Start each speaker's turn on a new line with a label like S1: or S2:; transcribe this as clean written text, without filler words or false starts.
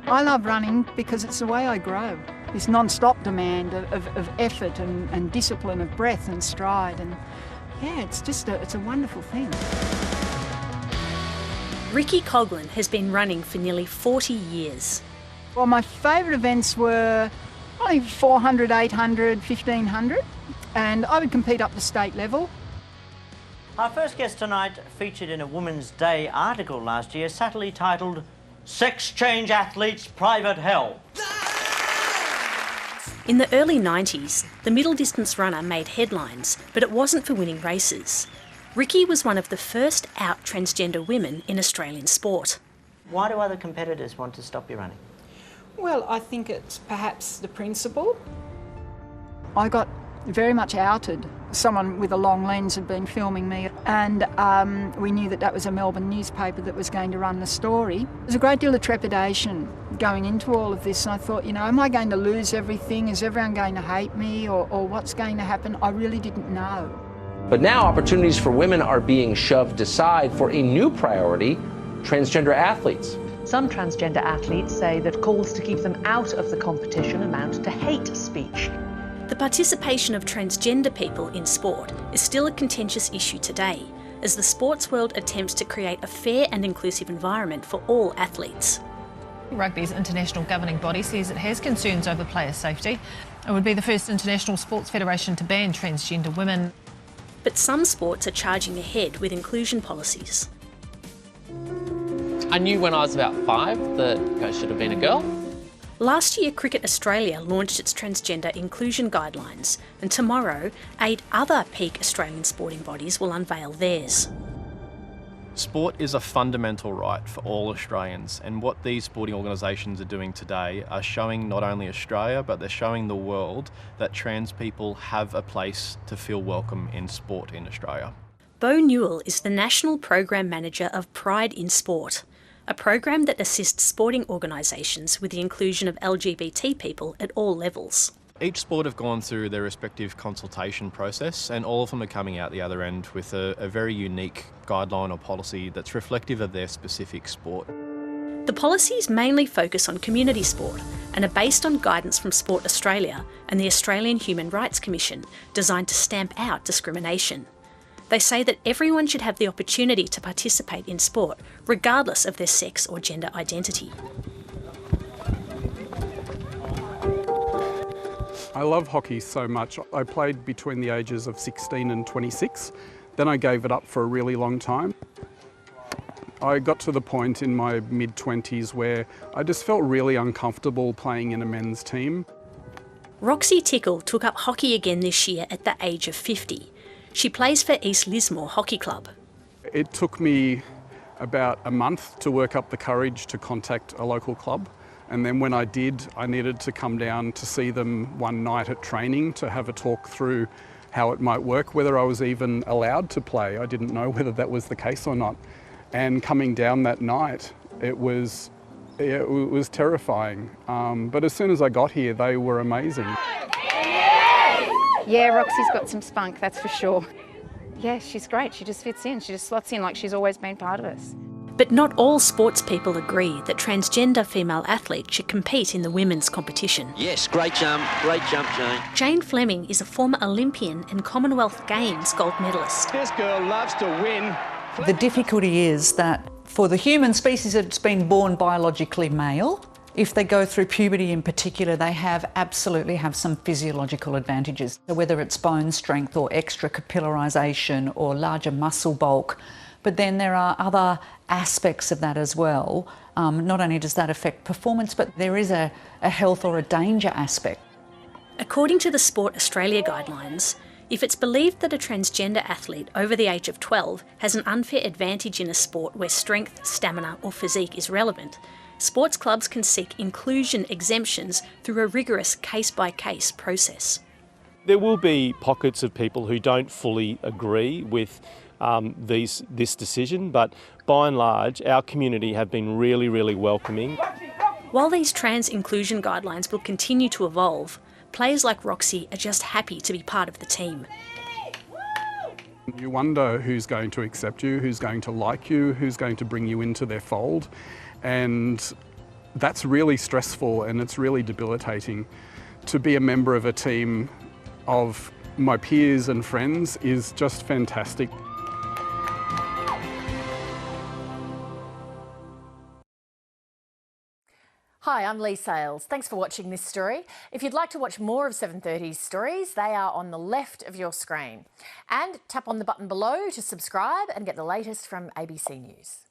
S1: I love running because it's the way I grow. This non-stop demand of effort and discipline of breath and stride, and yeah, it's a wonderful thing.
S2: Ricky Coughlin has been running for nearly 40 years.
S1: Well, my favourite events were, I think, 400, 800, 1500, and I would compete up to state level.
S3: Our first guest tonight featured in a Women's Day article last year, subtly titled "Sex Change Athletes' Private Hell."
S2: In the early 90s, the middle distance runner made headlines, but it wasn't for winning races. Ricky was one of the first out transgender women in Australian sport.
S3: Why do other competitors want to stop you running?
S1: Well, I think it's perhaps the principle. I got very much outed. Someone with a long lens had been filming me, and we knew that was a Melbourne newspaper that was going to run the story. There was a great deal of trepidation going into all of this, and I thought, am I going to lose everything? Is everyone going to hate me, or what's going to happen? I really didn't know.
S4: But now opportunities for women are being shoved aside for a new priority: transgender athletes.
S5: Some transgender athletes say that calls to keep them out of the competition amount to hate speech.
S2: The participation of transgender people in sport is still a contentious issue today, as the sports world attempts to create a fair and inclusive environment for all athletes.
S6: Rugby's international governing body says it has concerns over player safety. It would be the first international sports federation to ban transgender women.
S2: But some sports are charging ahead with inclusion policies.
S7: I knew when I was about 5 that I should have been a girl.
S2: Last year, Cricket Australia launched its transgender inclusion guidelines, and tomorrow, 8 other peak Australian sporting bodies will unveil theirs.
S8: Sport is a fundamental right for all Australians, and what these sporting organisations are doing today are showing not only Australia, but they're showing the world that trans people have a place to feel welcome in sport in Australia.
S2: BEAU NEWELL is the National Program Manager of Pride in Sport, a program that assists sporting organisations with the inclusion of LGBT people at all levels.
S8: Each sport have gone through their respective consultation process, and all of them are coming out the other end with a very unique guideline or policy that's reflective of their specific sport.
S2: The policies mainly focus on community sport and are based on guidance from Sport Australia and the Australian Human Rights Commission, designed to stamp out discrimination. They say that everyone should have the opportunity to participate in sport, regardless of their sex or gender identity.
S9: I love hockey so much. I played between the ages of 16 and 26. Then I gave it up for a really long time. I got to the point in my mid-20s where I just felt really uncomfortable playing in a men's team.
S2: ROXY TICKLE took up hockey again this year at the age of 50. She plays for East Lismore Hockey Club.
S9: It took me about a month to work up the courage to contact a local club. And then when I did, I needed to come down to see them one night at training to have a talk through how it might work, whether I was even allowed to play. I didn't know whether that was the case or not. And coming down that night, it was terrifying. But as soon as I got here, they were amazing.
S10: Yeah, Roxy's got some spunk, that's for sure. Yeah, she's great. She just fits in. She just slots in like she's always been part of us.
S2: But not all sports people agree that transgender female athletes should compete in the women's competition.
S3: Yes, great jump, Jane.
S2: Jane Fleming is a former Olympian and Commonwealth Games gold medalist.
S11: This girl loves to win.
S12: The difficulty is that for the human species that's been born biologically male, if they go through puberty in particular, they absolutely have some physiological advantages. So whether it's bone strength or extra capillarisation or larger muscle bulk, but then there are other aspects of that as well. Not only does that affect performance, but there is a health or a danger aspect.
S2: According to the Sport Australia guidelines, if it's believed that a transgender athlete over the age of 12 has an unfair advantage in a sport where strength, stamina or physique is relevant, sports clubs can seek inclusion exemptions through a rigorous case-by-case process.
S13: There will be pockets of people who don't fully agree with this decision, but by and large, our community have been really, really welcoming.
S2: While these trans inclusion guidelines will continue to evolve, players like ROXY are just happy to be part of the team.
S9: You wonder who's going to accept you, who's going to like you, who's going to bring you into their fold. And that's really stressful and it's really debilitating. To be a member of a team of my peers and friends is just fantastic.
S11: Hi, I'm Lee Sales. Thanks for watching this story. If you'd like to watch more of 7:30's stories, they are on the left of your screen. And tap on the button below to subscribe and get the latest from ABC News.